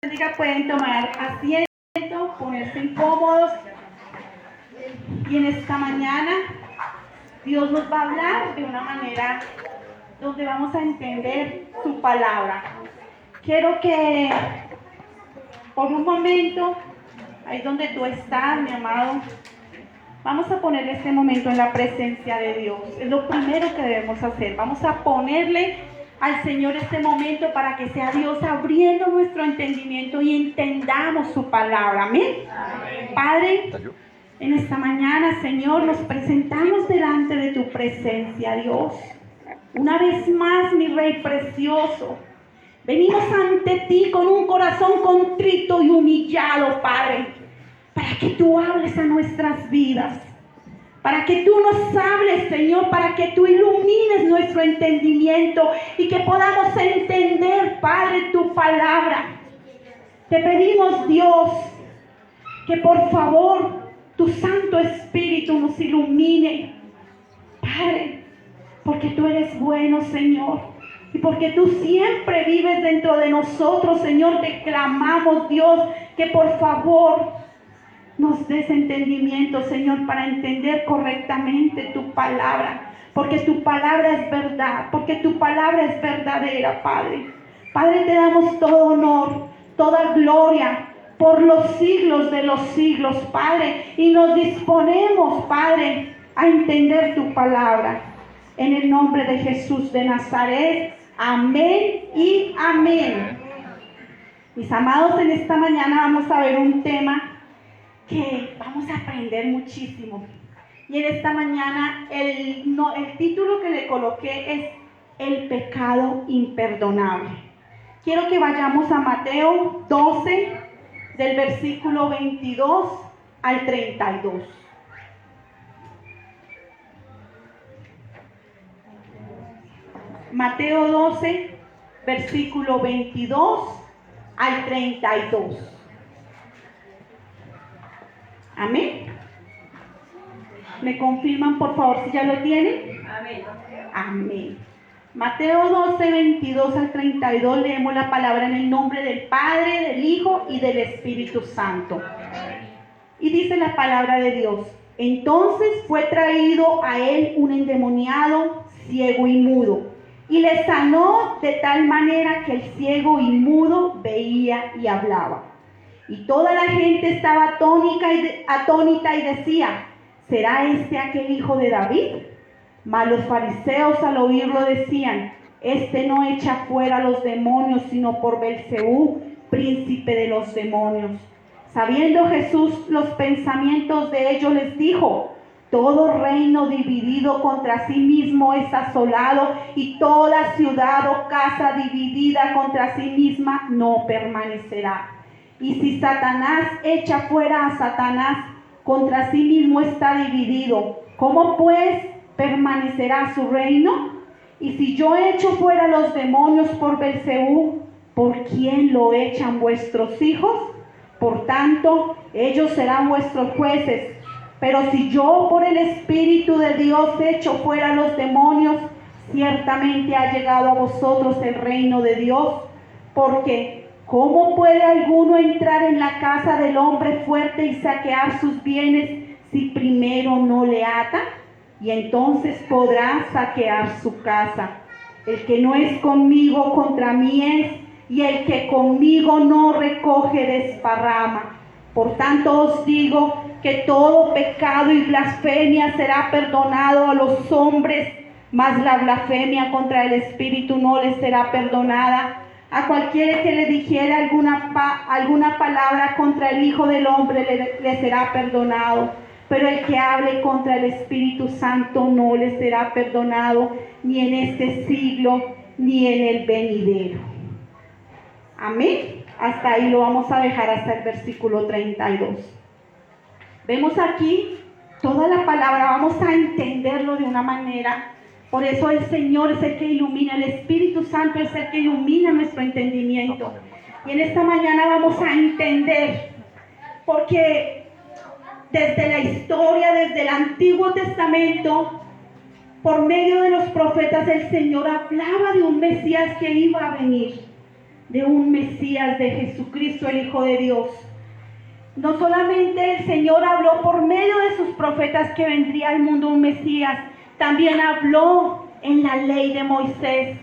bendiga. Pueden tomar asiento, ponerse incómodos. Y en esta mañana Dios nos va a hablar de una manera donde vamos a entender su palabra. Quiero que por un momento, ahí donde tú estás, mi amado, vamos a ponerle este momento en la presencia de Dios. Es lo primero que debemos hacer. Vamos a ponerle al Señor este momento para que sea Dios abriendo nuestro entendimiento y entendamos su palabra. Amén. Padre, en esta mañana, Señor, nos presentamos delante de tu presencia, Dios. Una vez más, mi Rey precioso, venimos ante ti con un corazón contrito y humillado, Padre, para que tú hables a nuestras vidas, para que tú nos hables, Señor, para que tú ilumines nuestro entendimiento y que podamos entender, Padre, tu palabra. Te pedimos, Dios, que por favor tu Santo Espíritu nos ilumine, Padre, porque tú eres bueno, Señor, y porque tú siempre vives dentro de nosotros, Señor. Te clamamos, Dios, que por favor nos des entendimiento, Señor, para entender correctamente tu palabra, porque tu palabra es verdad, porque tu palabra es verdadera, Padre. Padre, te damos todo honor, toda gloria por los siglos de los siglos, Padre, y nos disponemos, Padre, a entender tu palabra. En el nombre de Jesús de Nazaret, amén y amén. Mis amados, en esta mañana vamos a ver un tema que vamos a aprender muchísimo. Y en esta mañana el título que le coloqué es El pecado imperdonable. Quiero que vayamos a Mateo 12, del versículo 22 al 32. Mateo 12, versículo 22 al 32. Amén. ¿Me confirman, por favor, si ya lo tienen? Amén. Amén. Mateo 12, 22 al 32, leemos la palabra en el nombre del Padre, del Hijo y del Espíritu Santo. Y dice la palabra de Dios: entonces fue traído a él un endemoniado, ciego y mudo, y le sanó de tal manera que el ciego y mudo veía y hablaba. Y toda la gente estaba atónita y decía: ¿será este aquel hijo de David? Mas los fariseos al oírlo decían: este no echa fuera a los demonios, sino por Belcebú, príncipe de los demonios. Sabiendo Jesús los pensamientos de ellos, les dijo: todo reino dividido contra sí mismo es asolado, y toda ciudad o casa dividida contra sí misma no permanecerá. Y si Satanás echa fuera a Satanás, contra sí mismo está dividido. ¿Cómo pues permanecerá su reino? Y si yo echo fuera los demonios por Belcebú, ¿por quién lo echan vuestros hijos? Por tanto, ellos serán vuestros jueces. Pero si yo por el Espíritu de Dios echo fuera los demonios, ciertamente ha llegado a vosotros el reino de Dios. Porque ¿cómo puede alguno entrar en la casa del hombre fuerte y saquear sus bienes si primero no le ata? Y entonces podrá saquear su casa. El que no es conmigo, contra mí es, y el que conmigo no recoge, desparrama. Por tanto os digo que todo pecado y blasfemia será perdonado a los hombres, mas la blasfemia contra el Espíritu no les será perdonada. A cualquiera que le dijere alguna palabra contra el Hijo del Hombre le será perdonado, pero el que hable contra el Espíritu Santo no le será perdonado, ni en este siglo, ni en el venidero. Amén. Hasta ahí lo vamos a dejar, hasta el versículo 32. Vemos aquí toda la palabra, vamos a entenderlo de una manera. Por eso el Señor es el que ilumina, el Espíritu Santo es el que ilumina nuestro entendimiento. Y en esta mañana vamos a entender, porque desde la historia, desde el Antiguo Testamento, por medio de los profetas, el Señor hablaba de un Mesías que iba a venir. de un Mesías, de Jesucristo, el Hijo de Dios. No solamente el Señor habló por medio de sus profetas que vendría al mundo un Mesías, también habló en la ley de Moisés,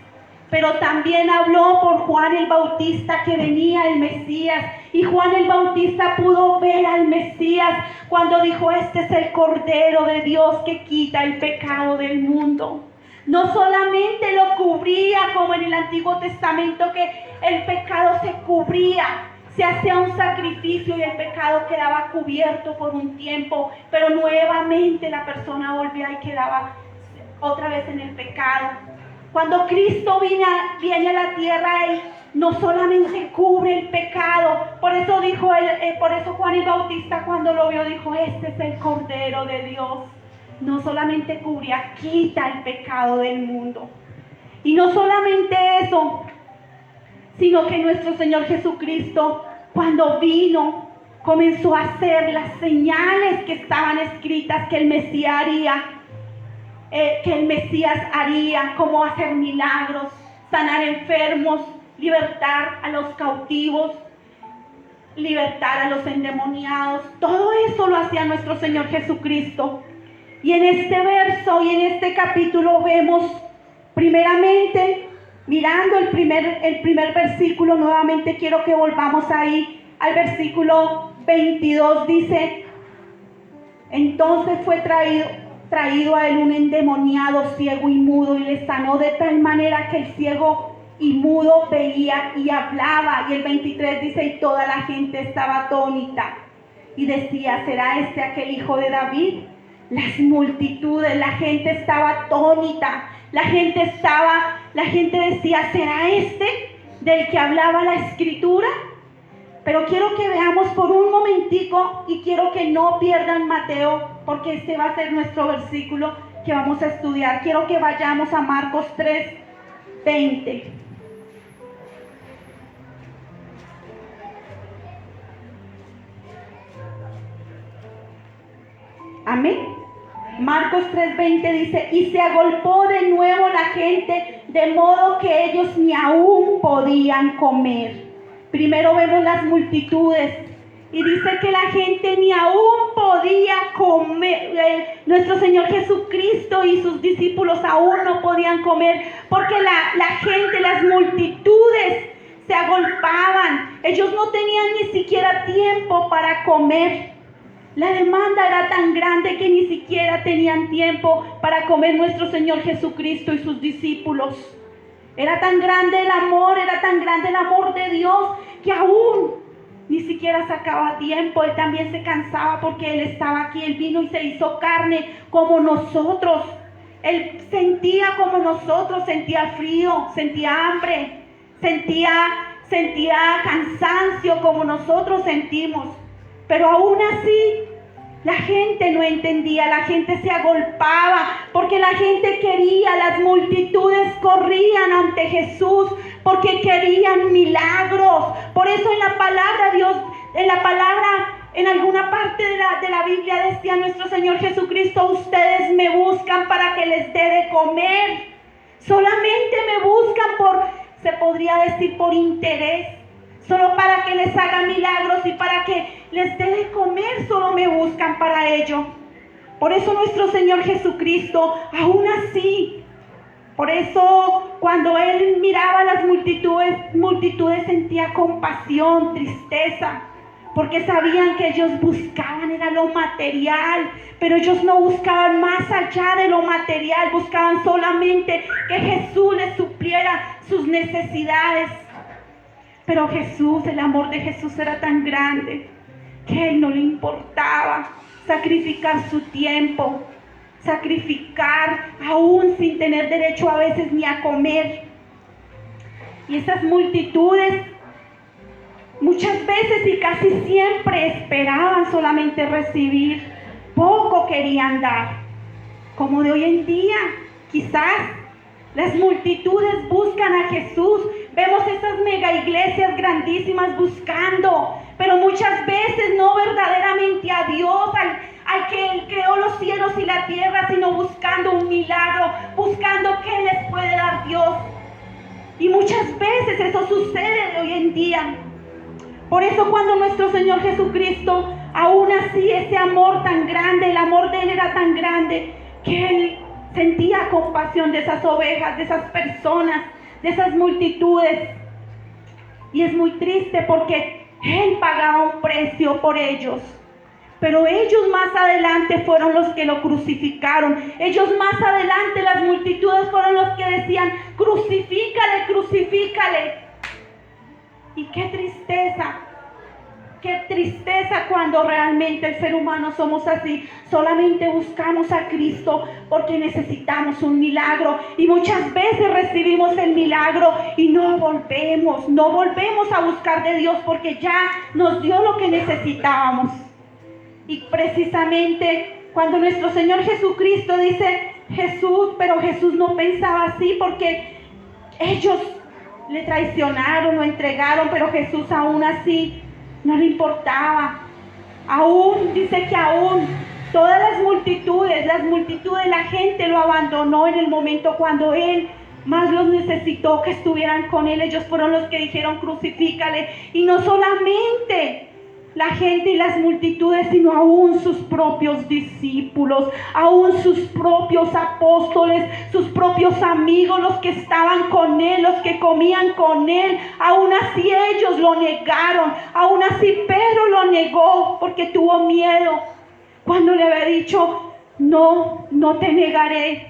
pero también habló por Juan el Bautista que venía el Mesías, y Juan el Bautista pudo ver al Mesías cuando dijo: este es el Cordero de Dios que quita el pecado del mundo. No solamente lo cubría como en el Antiguo Testamento, que el pecado se cubría, se hacía un sacrificio y el pecado quedaba cubierto por un tiempo, pero nuevamente la persona volvía y quedaba otra vez en el pecado. Cuando Cristo viene a la tierra, Él no solamente cubre el pecado, por eso Juan el Bautista, cuando lo vio, dijo: este es el Cordero de Dios. No solamente cubría, quita el pecado del mundo. Y no solamente eso, sino que nuestro Señor Jesucristo, cuando vino, comenzó a hacer las señales que estaban escritas que el Mesías haría, como hacer milagros, sanar enfermos, libertar a los cautivos, libertar a los endemoniados. Todo eso lo hacía nuestro Señor Jesucristo. Y en este verso y en este capítulo vemos, primeramente, mirando el primer versículo, nuevamente quiero que volvamos ahí al versículo 22, dice: entonces fue traído a él un endemoniado ciego y mudo, y le sanó de tal manera que el ciego y mudo veía y hablaba. Y el 23 dice: y toda la gente estaba atónita y decía: ¿será este aquel hijo de David? Las multitudes, la gente estaba atónita, la gente decía: ¿será este del que hablaba la Escritura? Pero quiero que veamos por un momentico, y quiero que no pierdan Mateo, porque este va a ser nuestro versículo que vamos a estudiar. Quiero que vayamos a Marcos 3:20. Amén. Marcos 3:20 dice: y se agolpó de nuevo la gente, de modo que ellos ni aún podían comer. Primero vemos las multitudes, y dice que la gente ni aún podía comer. Nuestro Señor Jesucristo y sus discípulos aún no podían comer, porque la gente, las multitudes se agolpaban. Ellos no tenían ni siquiera tiempo para comer. La demanda era tan grande que ni siquiera tenían tiempo para comer nuestro Señor Jesucristo y sus discípulos. Era tan grande el amor de Dios, que aún ni siquiera sacaba tiempo. Él también se cansaba porque Él estaba aquí. Él vino y se hizo carne como nosotros. Él sentía como nosotros, sentía frío, sentía hambre, sentía cansancio como nosotros sentimos. Pero aún así, la gente no entendía, la gente se agolpaba, porque la gente quería, las multitudes corrían ante Jesús, porque querían milagros. Por eso en la palabra Dios, en alguna parte de la Biblia decía nuestro Señor Jesucristo: ustedes me buscan para que les dé de comer. Solamente me buscan se podría decir, por interés. Solo para que les haga milagros y para que les dé de comer, solo me buscan para ello. Por eso nuestro Señor Jesucristo, aún así, por eso cuando Él miraba a las multitudes sentía compasión, tristeza, porque sabían que ellos buscaban era lo material, pero ellos no buscaban más allá de lo material, buscaban solamente que Jesús les supliera sus necesidades. Pero Jesús, el amor de Jesús era tan grande que a Él no le importaba sacrificar su tiempo, sacrificar aún sin tener derecho a veces ni a comer. Y esas multitudes muchas veces y casi siempre esperaban solamente recibir, poco querían dar. Como de hoy en día, quizás las multitudes buscan a Jesús. Vemos esas mega iglesias grandísimas buscando, pero muchas veces no verdaderamente a Dios, al que Él creó los cielos y la tierra, sino buscando un milagro, buscando qué les puede dar Dios. Y muchas veces eso sucede de hoy en día. Por eso cuando nuestro Señor Jesucristo, aún así ese amor tan grande, el amor de Él era tan grande, que Él sentía compasión de esas ovejas, de esas personas, de esas multitudes. Y es muy triste porque Él pagaba un precio por ellos. Pero ellos más adelante fueron los que lo crucificaron. Ellos más adelante, las multitudes, fueron los que decían: crucifícale, crucifícale. Y qué tristeza cuando realmente el ser humano somos así. Solamente buscamos a Cristo porque necesitamos un milagro. Y muchas veces recibimos el milagro y no volvemos a buscar de Dios porque ya nos dio lo que necesitábamos. Y precisamente cuando nuestro Señor Jesucristo dice pero Jesús no pensaba así porque ellos le traicionaron, lo entregaron, pero Jesús aún así no le importaba. Dice que aún todas las multitudes, la gente lo abandonó en el momento cuando Él más los necesitó que estuvieran con Él. Ellos fueron los que dijeron: crucifícale. Y no solamente la gente y las multitudes, sino aún sus propios discípulos, aún sus propios apóstoles, sus propios amigos, los que estaban con Él, los que comían con Él. Aún así ellos lo negaron. Aún así Pedro lo negó porque tuvo miedo cuando le había dicho: no te negaré.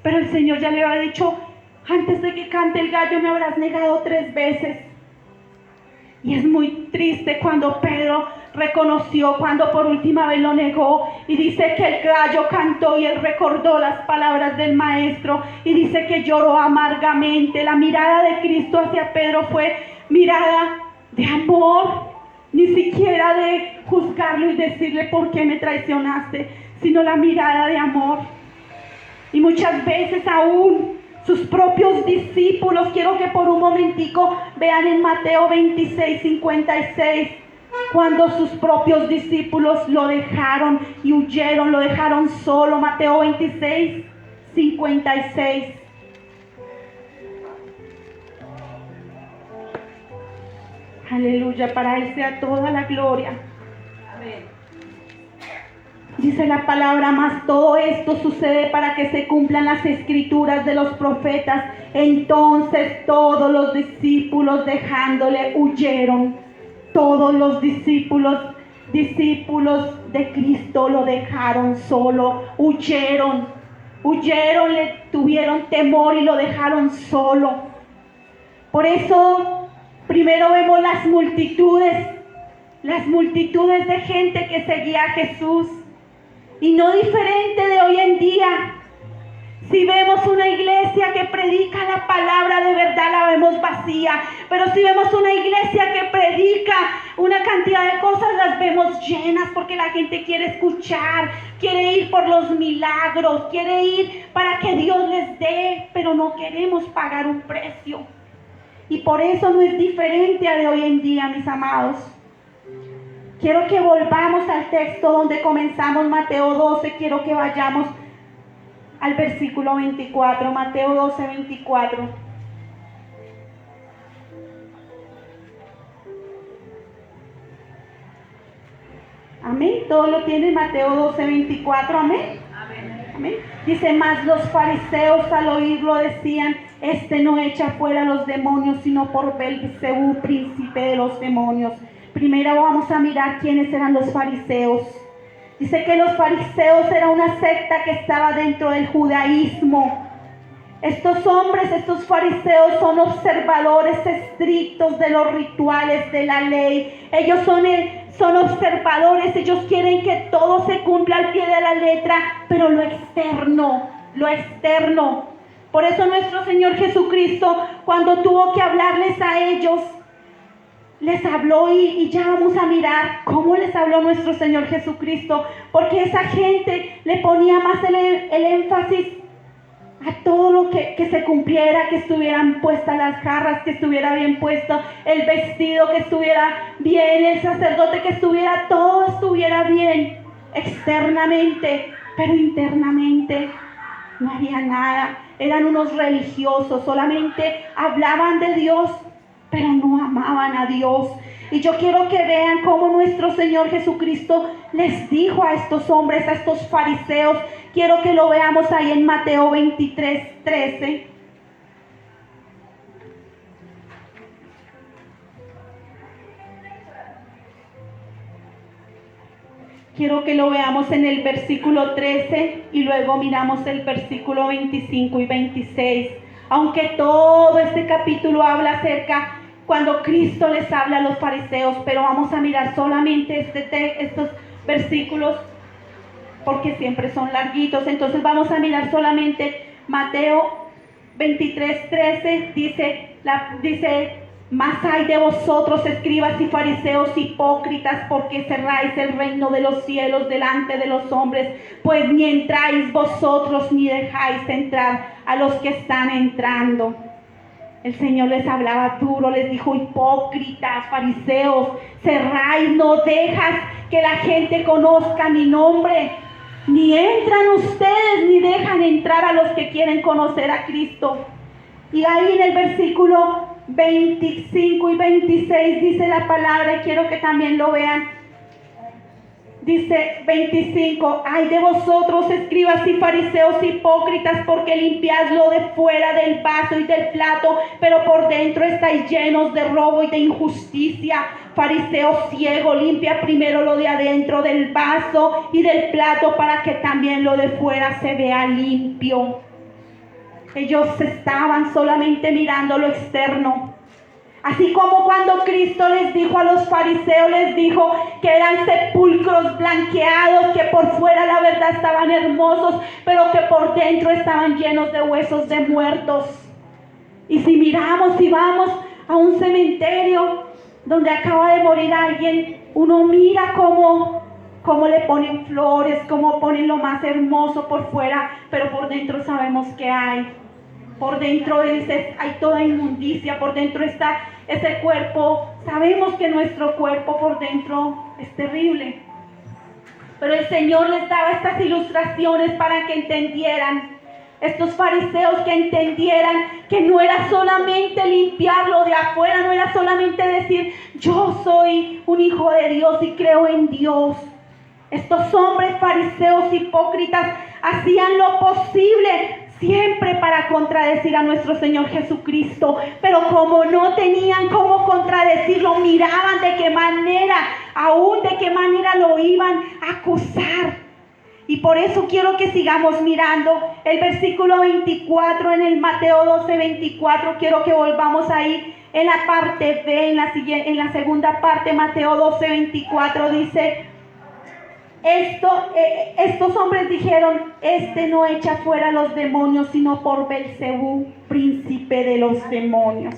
Pero el Señor ya le había dicho: antes de que cante el gallo me habrás negado 3 veces. Y es muy triste cuando Pedro reconoció, cuando por última vez lo negó, y dice que el gallo cantó y él recordó las palabras del maestro, y dice que lloró amargamente. La mirada de Cristo hacia Pedro fue mirada de amor, ni siquiera de juzgarlo y decirle: ¿por qué me traicionaste?, sino la mirada de amor. Y muchas veces aún sus propios discípulos, quiero que por un momentico vean en Mateo 26:56, cuando sus propios discípulos lo dejaron y huyeron, lo dejaron solo. Mateo 26:56. Aleluya, para Él sea toda la gloria. Amén. Dice la palabra: mas todo esto sucede para que se cumplan las escrituras de los profetas. Entonces todos los discípulos, dejándole, huyeron. Todos los discípulos de Cristo lo dejaron solo, huyeron, le tuvieron temor y lo dejaron solo. Por eso primero vemos las multitudes de gente que seguía a Jesús. Y no diferente de hoy en día. Si vemos una iglesia que predica la palabra de verdad, la vemos vacía. Pero si vemos una iglesia que predica una cantidad de cosas, las vemos llenas, porque la gente quiere escuchar, quiere ir por los milagros, quiere ir para que Dios les dé, pero no queremos pagar un precio. Y por eso no es diferente a de hoy en día, mis amados. Quiero que volvamos al texto donde comenzamos, Mateo 12. Quiero que vayamos al versículo 24, Mateo 12, 24. Amén. Todo lo tiene Mateo 12, 24. Amén. Amén. Dice: mas los fariseos al oírlo decían: este no echa fuera los demonios, sino por Belzebú, príncipe de los demonios. Primero vamos a mirar quiénes eran los fariseos. Dice que los fariseos era una secta que estaba dentro del judaísmo. Estos hombres, estos fariseos, son observadores estrictos de los rituales de la ley. Ellos son observadores, ellos quieren que todo se cumpla al pie de la letra, pero lo externo. Por eso nuestro Señor Jesucristo, cuando tuvo que hablarles a ellos, les habló, y ya vamos a mirar cómo les habló nuestro Señor Jesucristo, porque esa gente le ponía más el énfasis a todo lo que se cumpliera, que estuvieran puestas las jarras, que estuviera bien puesto el vestido, que estuviera bien el sacerdote, que todo estuviera bien externamente, pero internamente no había nada. eran unos religiosos, solamente hablaban de Dios, pero no amaban a Dios. Y yo quiero que vean cómo nuestro Señor Jesucristo les dijo a estos hombres, a estos fariseos. Quiero que lo veamos ahí en Mateo 23:13. Quiero que lo veamos en el versículo 13 y luego miramos el versículo 25 y 26. Aunque todo este capítulo habla acerca cuando Cristo les habla a los fariseos, pero vamos a mirar solamente estos versículos porque siempre son larguitos. Entonces vamos a mirar solamente Mateo 23:13. Dice: mas hay de vosotros, escribas y fariseos hipócritas, porque cerráis el reino de los cielos delante de los hombres, pues ni entráis vosotros ni dejáis entrar a los que están entrando. El Señor les hablaba duro, les dijo: hipócritas, fariseos, cerráis, no dejas que la gente conozca mi nombre, ni entran ustedes ni dejan entrar a los que quieren conocer a Cristo. Y ahí en el versículo 25 y 26 dice la palabra, y quiero que también lo vean. Dice 25: ay de vosotros, escribas y fariseos hipócritas, porque limpiáis lo de fuera del vaso y del plato, pero por dentro estáis llenos de robo y de injusticia. Fariseo ciego, limpia primero lo de adentro del vaso y del plato, para que también lo de fuera se vea limpio. Ellos estaban solamente mirando lo externo. Así como cuando Cristo les dijo a los fariseos, les dijo que eran sepulcros blanqueados, que por fuera la verdad estaban hermosos, pero que por dentro estaban llenos de huesos de muertos. Y si miramos y vamos a un cementerio donde acaba de morir alguien, uno mira cómo le ponen flores, cómo ponen lo más hermoso por fuera, pero por dentro sabemos que hay. Por dentro hay toda inmundicia, por dentro está ese cuerpo. Sabemos que nuestro cuerpo por dentro es terrible. Pero el Señor les daba estas ilustraciones para que entendieran, estos fariseos, que entendieran que no era solamente limpiarlo de afuera, no era solamente decir: yo soy un hijo de Dios y creo en Dios. Estos hombres fariseos hipócritas hacían lo posible siempre para contradecir a nuestro Señor Jesucristo, pero como no tenían cómo contradecirlo, miraban de qué manera lo iban a acusar. Y por eso quiero que sigamos mirando el versículo 24 en el Mateo 12:24. Quiero que volvamos ahí en la parte B, en la segunda parte. Mateo 12:24 dice: estos hombres dijeron: este no echa fuera los demonios, sino por Belcebú, príncipe de los demonios.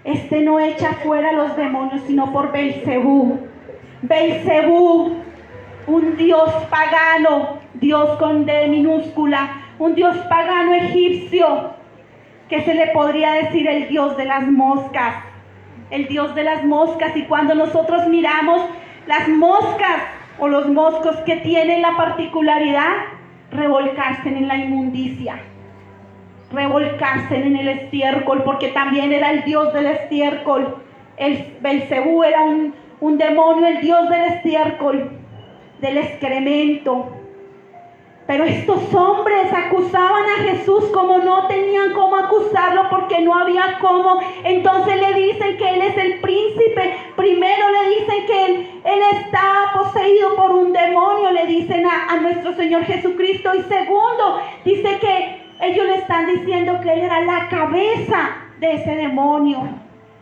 Este no echa fuera los demonios, sino por Belcebú. Belcebú, un dios pagano, Dios con D minúscula, un dios pagano egipcio, que se le podría decir el dios de las moscas. El dios de las moscas. Y cuando nosotros miramos las moscas, o los moscos, que tienen la particularidad revolcarse en la inmundicia, revolcarse en el estiércol, porque también era el dios del estiércol. El Belcebú era un demonio, el dios del estiércol, del excremento. Pero estos hombres acusaban a Jesús como no tenían cómo acusarlo, porque no había cómo. Entonces le dicen que Él es el príncipe. Primero le dicen que Él está poseído por un demonio, le dicen a nuestro Señor Jesucristo. Y segundo, dice que ellos le están diciendo que Él era la cabeza de ese demonio,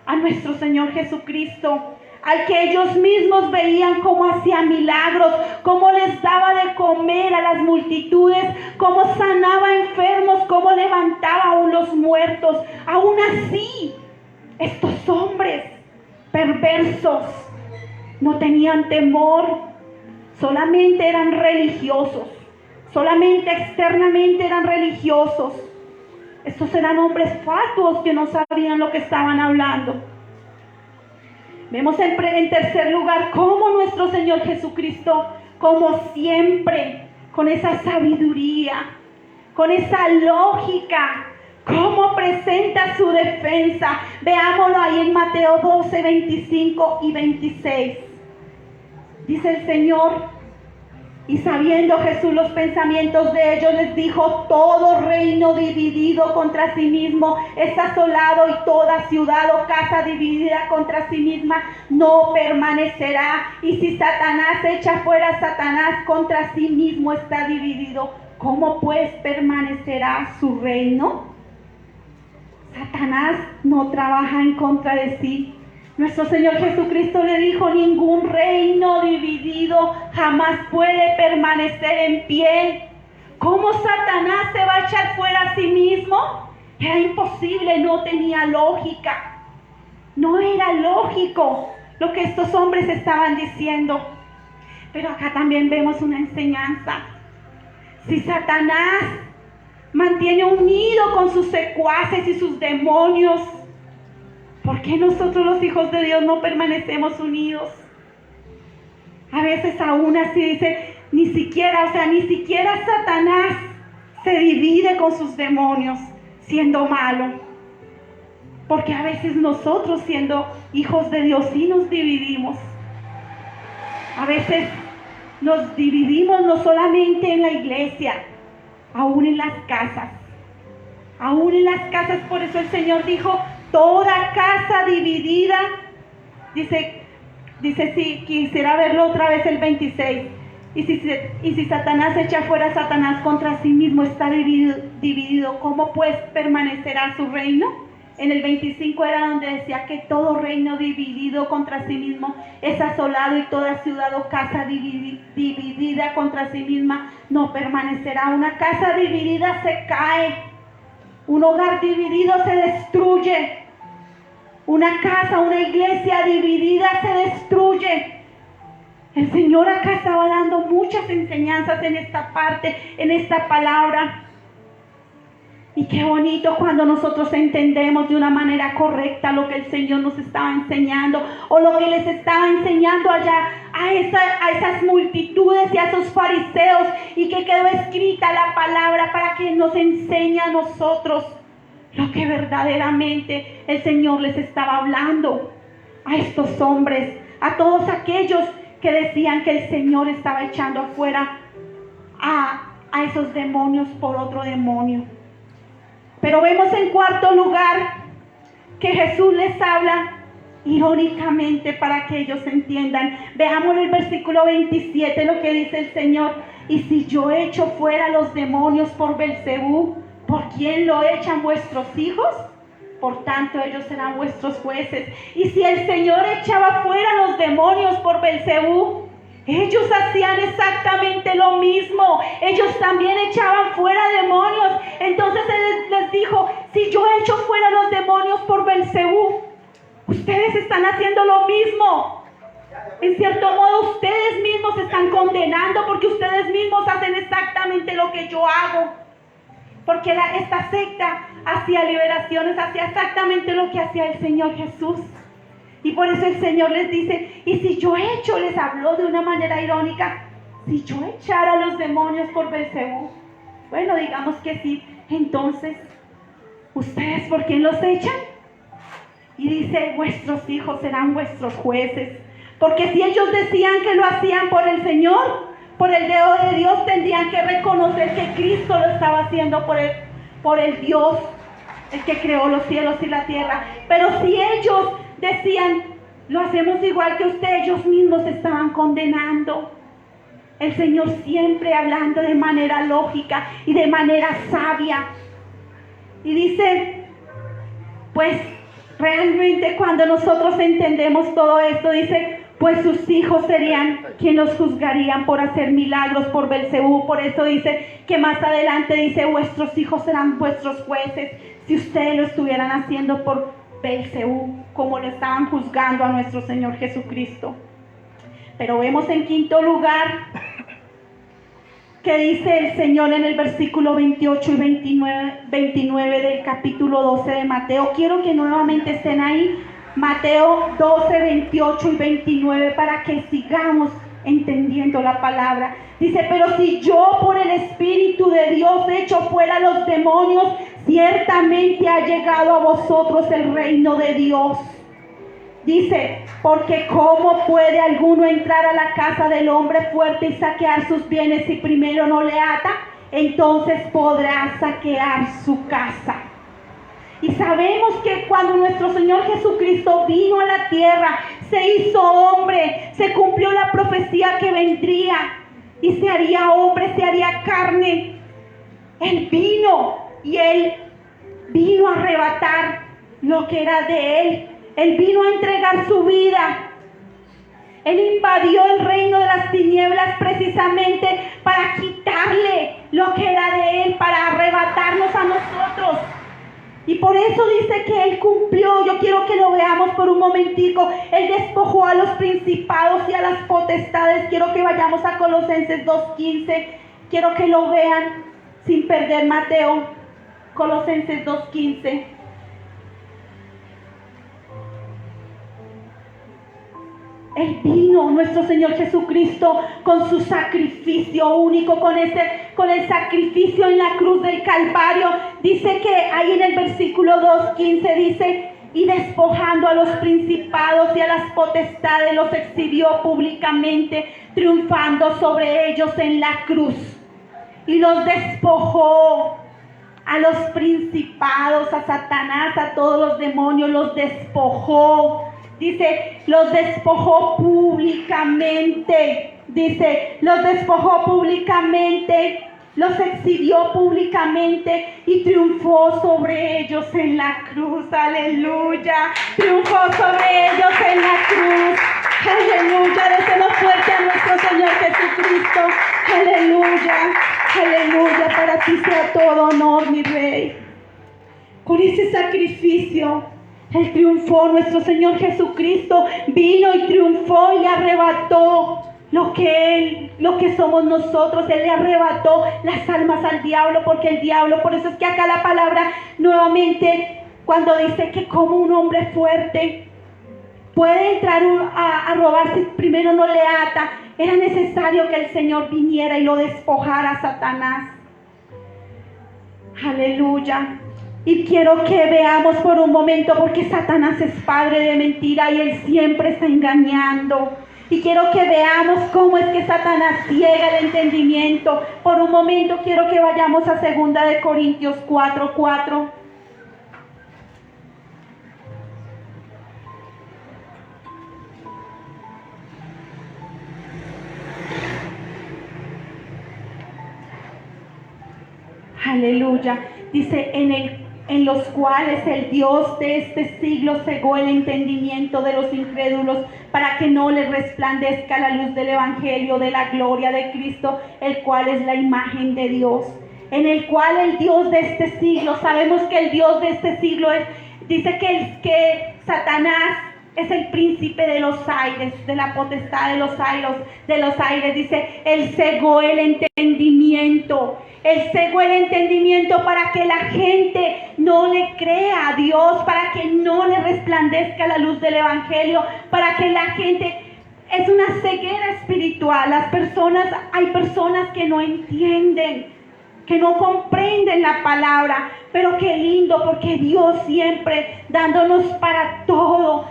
a nuestro Señor Jesucristo, al que ellos mismos veían cómo hacía milagros, cómo les daba de comer a las multitudes, cómo sanaba enfermos, cómo levantaba aún los muertos. Aún así, estos hombres perversos no tenían temor, solamente eran religiosos, solamente externamente eran religiosos. Estos eran hombres fatuos que no sabían lo que estaban hablando. Vemos en tercer lugar cómo nuestro Señor Jesucristo, como siempre, con esa sabiduría, con esa lógica. ¿Cómo presenta su defensa? Veámoslo ahí en Mateo 12, 25 y 26. Dice el Señor: y sabiendo Jesús los pensamientos de ellos, les dijo: todo reino dividido contra sí mismo es asolado, y toda ciudad o casa dividida contra sí misma no permanecerá. Y si Satanás echa fuera a Satanás, contra sí mismo está dividido. ¿Cómo pues permanecerá su reino? Satanás no trabaja en contra de sí. Nuestro Señor Jesucristo le dijo: ningún reino dividido jamás puede permanecer en pie. ¿Cómo Satanás se va a echar fuera a sí mismo? Era imposible, no tenía lógica. No era lógico lo que estos hombres estaban diciendo. Pero acá también vemos una enseñanza. Si Satanás mantiene unido con sus secuaces y sus demonios, ¿por qué nosotros los hijos de Dios no permanecemos unidos? A veces aún así dice, ni siquiera Satanás se divide con sus demonios siendo malo. Porque a veces nosotros siendo hijos de Dios sí nos dividimos. A veces nos dividimos no solamente en la iglesia, aún en las casas. Aún en las casas, por eso el Señor dijo: toda casa dividida, dice si quisiera verlo otra vez el 26, y si Satanás echa fuera a Satanás, contra sí mismo está dividido, ¿cómo pues permanecerá su reino? En el 25 era donde decía que todo reino dividido contra sí mismo es asolado, y toda ciudad o casa dividida contra sí misma no permanecerá. Una casa dividida se cae. Un hogar dividido se destruye. Una casa, una iglesia dividida se destruye. El Señor acá estaba dando muchas enseñanzas en esta parte, en esta palabra. Y qué bonito cuando nosotros entendemos de una manera correcta lo que el Señor nos estaba enseñando, o lo que les estaba enseñando allá a esas multitudes y a esos fariseos, y que quedó escrita la palabra para que nos enseñe a nosotros lo que verdaderamente el Señor les estaba hablando a estos hombres, a todos aquellos que decían que el Señor estaba echando afuera a esos demonios por otro demonio. Pero vemos en cuarto lugar que Jesús les habla irónicamente para que ellos entiendan. Veamos el versículo 27, lo que dice el Señor: y si yo echo fuera los demonios por Belcebú, ¿por quién lo echan vuestros hijos? Por tanto, ellos serán vuestros jueces. Y si el Señor echaba fuera los demonios por Belcebú, ellos hacían exactamente lo mismo. Ellos también echaban fuera demonios. Entonces Él les dijo: si yo echo fuera los demonios por Belcebú, ustedes están haciendo lo mismo. En cierto modo, ustedes mismos se están condenando, porque ustedes mismos hacen exactamente lo que yo hago. Porque esta secta hacía liberaciones, hacía exactamente lo que hacía el Señor Jesús. Y por eso el Señor les dice: y si yo echo, les habló de una manera irónica, si yo echara a los demonios por Belcebú, bueno, digamos que sí, entonces, ¿ustedes por quién los echan? Y dice: vuestros hijos serán vuestros jueces. Porque si ellos decían que lo hacían por el Señor, por el dedo de Dios, tendrían que reconocer que Cristo lo estaba haciendo por el Dios, el que creó los cielos y la tierra. Pero si ellos decían: lo hacemos igual que usted, ellos mismos se estaban condenando. El Señor siempre hablando de manera lógica y de manera sabia. Y dice, pues realmente cuando nosotros entendemos todo esto, dice: pues sus hijos serían quien los juzgarían por hacer milagros por Belcebú. Por eso dice que más adelante dice: vuestros hijos serán vuestros jueces, si ustedes lo estuvieran haciendo por Belcebú, como lo estaban juzgando a nuestro Señor Jesucristo. Pero vemos en quinto lugar que dice el Señor en el versículo 28 y 29 del capítulo 12 de Mateo. Quiero que nuevamente estén ahí, Mateo 12, 28 y 29, para que sigamos entendiendo la palabra. Dice, pero si yo por el Espíritu de Dios echo fuera los demonios, ciertamente ha llegado a vosotros el reino de Dios. Dice, porque ¿cómo puede alguno entrar a la casa del hombre fuerte y saquear sus bienes si primero no le ata? Entonces podrá saquear su casa. Y sabemos que cuando nuestro Señor Jesucristo vino a la tierra, se hizo hombre, se cumplió la profecía que vendría y se haría hombre, se haría carne. Él vino y Él vino a arrebatar lo que era de Él. Él vino a entregar su vida. Él invadió el reino de las tinieblas precisamente para quitarle lo que era de Él, para arrebatarnos a nosotros. Y por eso dice que Él cumplió. Yo quiero que lo veamos por un momentico. Él despojó a los principados y a las potestades. Quiero que vayamos a Colosenses 2:15. Quiero que lo vean sin perder Mateo. Colosenses 2:15. Él vino, nuestro Señor Jesucristo, con su sacrificio único, con el sacrificio en la cruz del Calvario. Dice que ahí en el versículo 2:15 dice, y despojando a los principados y a las potestades, los exhibió públicamente, triunfando sobre ellos en la cruz. Y los despojó a los principados, a Satanás, a todos los demonios, los despojó. Dice, los despojó públicamente. Dice, los despojó públicamente, los exhibió públicamente y triunfó sobre ellos en la cruz. Aleluya. Triunfó sobre ellos en la cruz. Aleluya. Déselo fuerte a nuestro Señor Jesucristo. Aleluya. Aleluya. Para ti sea todo honor, mi Rey. Con ese sacrificio Él triunfó. Nuestro Señor Jesucristo vino y triunfó y arrebató lo que somos nosotros. Él le arrebató las almas al diablo, porque el diablo, por eso es que acá la palabra nuevamente, cuando dice que como un hombre fuerte puede entrar a robar si primero no le ata, era necesario que el Señor viniera y lo despojara a Satanás. Aleluya. Y quiero que veamos por un momento, porque Satanás es padre de mentira y él siempre está engañando. Y quiero que veamos cómo es que Satanás ciega el entendimiento. Por un momento quiero que vayamos a 2 Corintios 4:4. Aleluya. Dice, en los cuales el Dios de este siglo cegó el entendimiento de los incrédulos, para que no les resplandezca la luz del Evangelio de la gloria de Cristo, el cual es la imagen de Dios. En el cual el Dios de este siglo, sabemos que el Dios de este siglo dice que Satanás es el príncipe de los aires, de la potestad de los aires. Dice, él cegó el entendimiento. Él cegó el entendimiento para que la gente no le crea a Dios, para que no le resplandezca la luz del Evangelio, para que la gente... Es una ceguera espiritual. Hay personas que no entienden, que no comprenden la palabra, pero qué lindo, porque Dios siempre dándonos para todo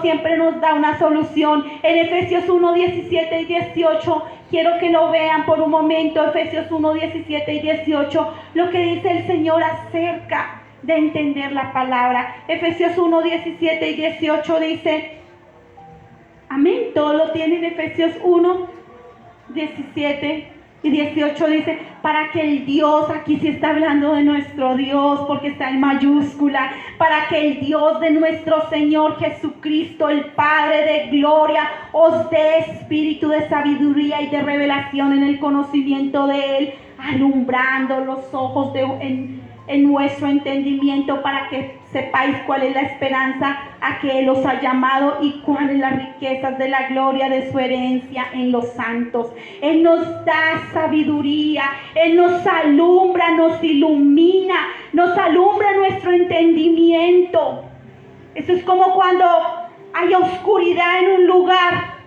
siempre nos da una solución. En Efesios 1:17 y 18, quiero que lo vean por un momento. Efesios 1:17 y 18, lo que dice el Señor acerca de entender la palabra. Efesios 1:17 y 18 dice, amén, todo lo tienen. Efesios 1:17 y 18 dice, para que el Dios, aquí sí está hablando de nuestro Dios, porque está en mayúscula, para que el Dios de nuestro Señor Jesucristo, el Padre de gloria, os dé espíritu de sabiduría y de revelación en el conocimiento de Él, alumbrando los ojos en nuestro entendimiento, para que sepáis cuál es la esperanza a que Él os ha llamado y cuáles las riquezas de la gloria de su herencia en los santos. Él nos da sabiduría, Él nos alumbra, nos ilumina, nos alumbra nuestro entendimiento. Eso es como cuando hay oscuridad en un lugar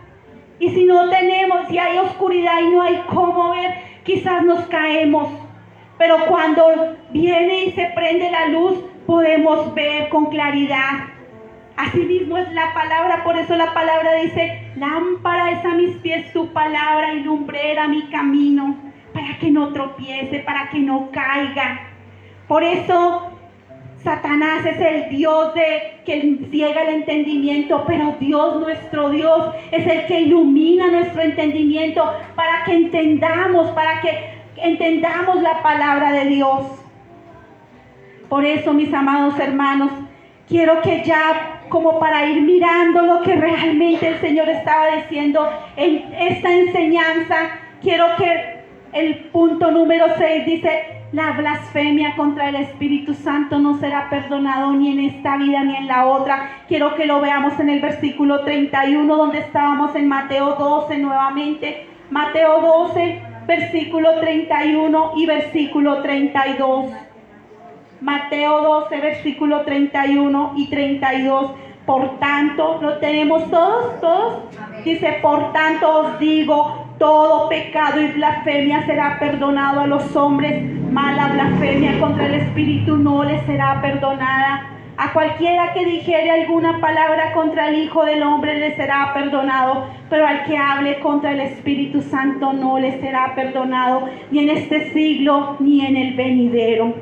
y si no tenemos oscuridad y no hay cómo ver, quizás nos caemos. Pero cuando viene y se prende la luz, podemos ver con claridad. Así mismo es la palabra, por eso la palabra dice, lámpara es a mis pies tu palabra y lumbrera mi camino, para que no tropiece, para que no caiga. Por eso Satanás es el Dios que ciega el entendimiento, pero Dios, nuestro Dios, es el que ilumina nuestro entendimiento para que entendamos la palabra de Dios. Por eso, mis amados hermanos, quiero que ya, como para ir mirando lo que realmente el Señor estaba diciendo en esta enseñanza, quiero que el punto número 6 dice, la blasfemia contra el Espíritu Santo no será perdonado ni en esta vida ni en la otra. Quiero que lo veamos en el versículo 31, donde estábamos en Mateo 12 nuevamente. Mateo 12, versículo 31 y versículo 32. Mateo 12, versículo 31 y 32. Por tanto, ¿lo tenemos todos? Dice, por tanto os digo, todo pecado y blasfemia será perdonado a los hombres, mas la blasfemia contra el Espíritu no le será perdonada. A cualquiera que dijere alguna palabra contra el Hijo del Hombre le será perdonado, pero al que hable contra el Espíritu Santo no le será perdonado, ni en este siglo ni en el venidero.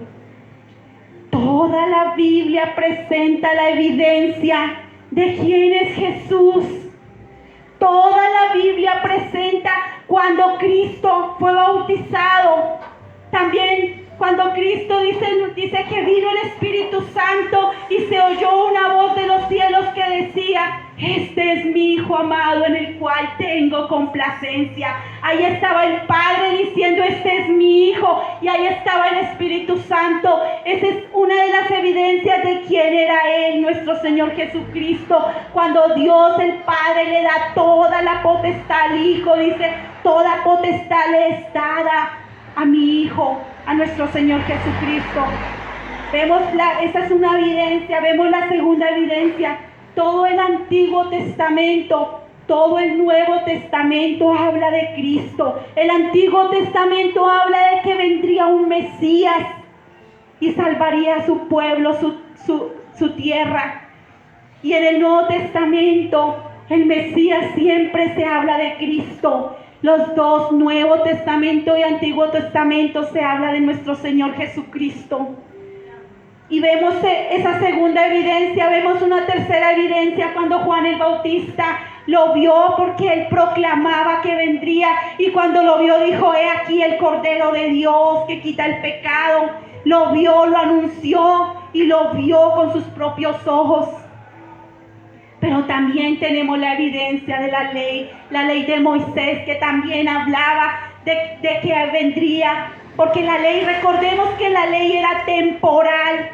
Toda la Biblia presenta la evidencia de quién es Jesús. Toda la Biblia presenta cuando Cristo fue bautizado. También cuando Cristo dice que vino el Espíritu Santo y se oyó una voz de los cielos que decía, este es mi Hijo amado en el cual tengo complacencia. Ahí estaba el Padre diciendo, este es mi Hijo, y ahí estaba el Espíritu Santo. Esa es una de las evidencias de quién era Él, nuestro Señor Jesucristo. Cuando Dios el Padre le da toda la potestad al Hijo, dice, toda potestad le es dada a mi Hijo, a nuestro Señor Jesucristo. Esa es una evidencia. Vemos la segunda evidencia. Todo el Antiguo Testamento, todo el Nuevo Testamento habla de Cristo. El Antiguo Testamento habla de que vendría un Mesías y salvaría a su pueblo, su tierra. Y en el Nuevo Testamento, el Mesías siempre se habla de Cristo. Los dos, Nuevo Testamento y Antiguo Testamento, se habla de nuestro Señor Jesucristo. Y vemos esa segunda evidencia. Vemos una tercera evidencia cuando Juan el Bautista lo vio, porque él proclamaba que vendría, y cuando lo vio dijo, he aquí el Cordero de Dios que quita el pecado. Lo vio, lo anunció y lo vio con sus propios ojos. Pero también tenemos la evidencia de la ley de Moisés, que también hablaba de que vendría, porque la ley, recordemos que la ley era temporal,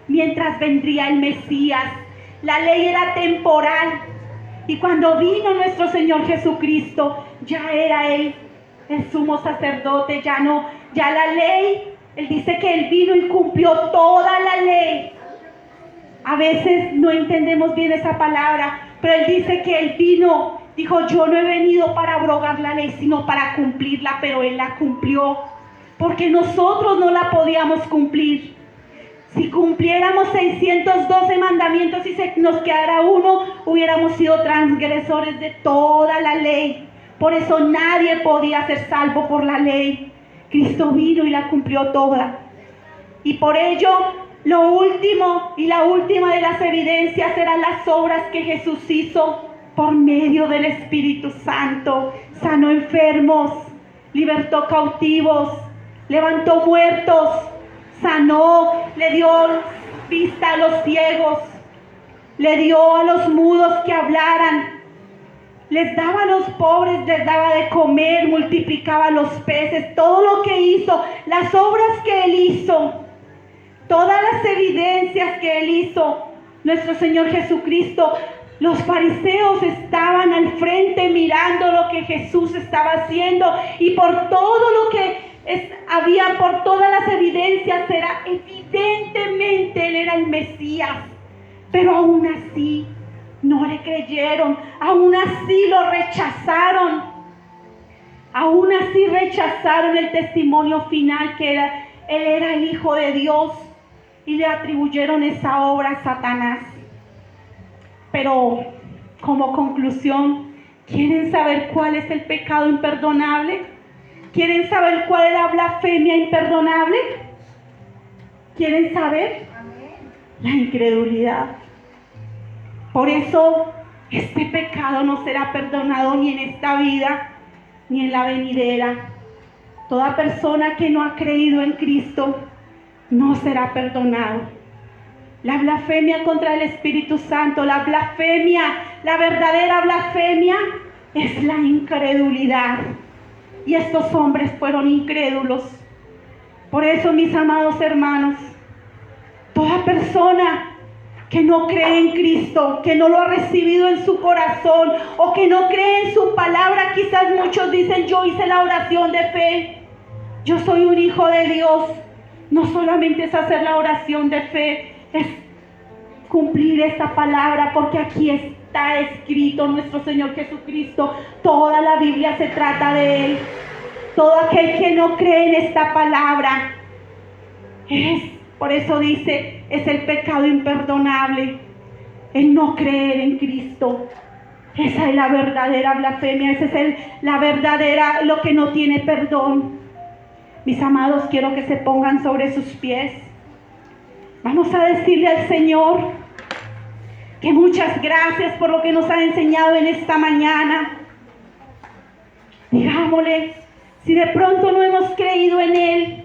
mientras vendría el Mesías. La ley era temporal, y cuando vino nuestro Señor Jesucristo, ya era Él el sumo sacerdote, ya la ley, Él dice que Él vino y cumplió toda la ley. A veces no entendemos bien esa palabra, pero Él dice que Él vino, dijo, yo no he venido para abrogar la ley, sino para cumplirla, pero Él la cumplió, porque nosotros no la podíamos cumplir. Si cumpliéramos 612 mandamientos y se nos quedara uno, hubiéramos sido transgresores de toda la ley. Por eso nadie podía ser salvo por la ley. Cristo vino y la cumplió toda. Y por ello, lo último y la última de las evidencias eran las obras que Jesús hizo por medio del Espíritu Santo. Sanó enfermos, libertó cautivos, levantó muertos, sanó, le dio vista a los ciegos, le dio a los mudos que hablaran, les daba a los pobres, les daba de comer, multiplicaba los peces. Todo lo que hizo, las obras que Él hizo, todas las evidencias que Él hizo, nuestro Señor Jesucristo. Los fariseos estaban al frente mirando lo que Jesús estaba haciendo, y por todo lo que había, por todas las evidencias, era evidentemente Él era el Mesías. Pero aún así no le creyeron, aún así lo rechazaron. Aún así rechazaron el testimonio final que Él era el Hijo de Dios y le atribuyeron esa obra a Satanás. Pero como conclusión, ¿quieren saber cuál es el pecado imperdonable? ¿Quieren saber cuál es la blasfemia imperdonable? ¿Quieren saber? La incredulidad. Por eso este pecado no será perdonado ni en esta vida ni en la venidera. Toda persona que no ha creído en Cristo no será perdonado. La blasfemia contra el Espíritu Santo, la blasfemia, la verdadera blasfemia es la incredulidad. Y estos hombres fueron incrédulos. Por eso, mis amados hermanos, toda persona que no cree en Cristo, que no lo ha recibido en su corazón o que no cree en su palabra, quizás muchos dicen: yo hice la oración de fe, yo soy un hijo de Dios. No solamente es hacer la oración de fe, es cumplir esta palabra, porque aquí está escrito nuestro Señor Jesucristo. Toda la Biblia se trata de Él. Todo aquel que no cree en esta palabra por eso dice, es el pecado imperdonable, el no creer en Cristo. Esa es la verdadera blasfemia, esa es la verdadera, lo que no tiene perdón. Mis amados, quiero que se pongan sobre sus pies. Vamos a decirle al Señor que muchas gracias por lo que nos ha enseñado en esta mañana. Digámosle, si de pronto no hemos creído en Él,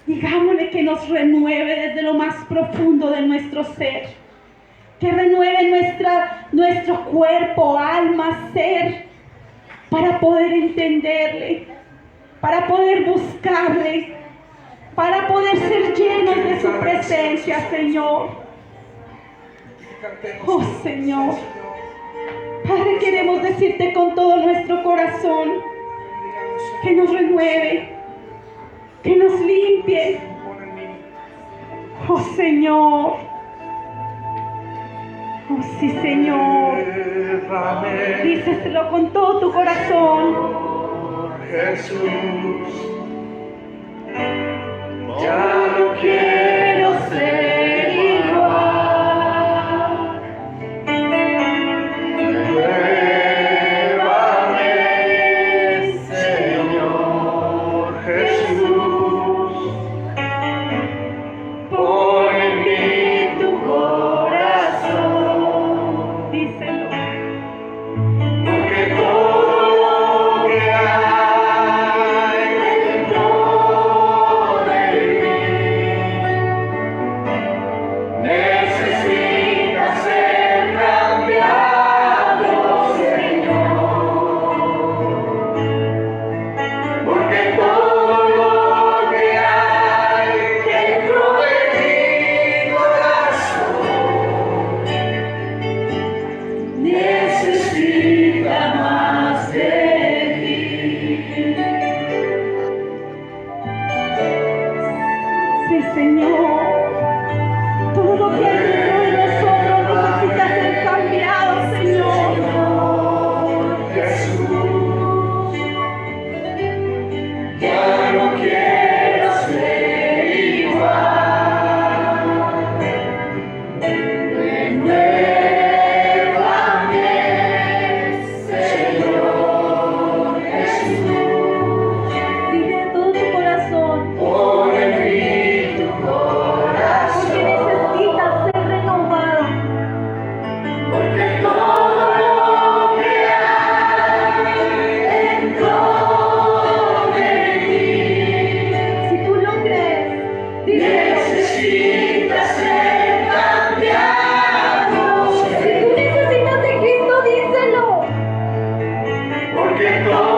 digámosle que nos renueve desde lo más profundo de nuestro ser, que renueve nuestro cuerpo, alma, ser, para poder entenderle, para poder buscarle, para poder ser llenos de su presencia, Señor. Oh Señor, Padre, queremos decirte con todo nuestro corazón que nos renueve, que nos limpie. Oh Señor, oh sí Señor, díceselo con todo tu corazón. Jesús, ya no quiero ser igual. Renuévame, Señor Jesús, pon en mí tu corazón. Díselo. Porque todo lo que hay dentro de mí necesita ser cambiado, Señor. Porque todo lo que hay dentro de mi corazón necesita más de ti. Sí, Señor. Todo lo que hay dentro de nosotros necesita ser cambiado, Señor. Jesús, ya no quiero ser igual. Renuévame, Señor Jesús, Dile de todo tu corazón, pon en mí tu porque corazón. necesitas ser renovado. Porque todo lo que hay dentro de mí Si tú lo crees, dile. necesita ser cambiado, Si tú necesitas de Cristo, díselo. porque todo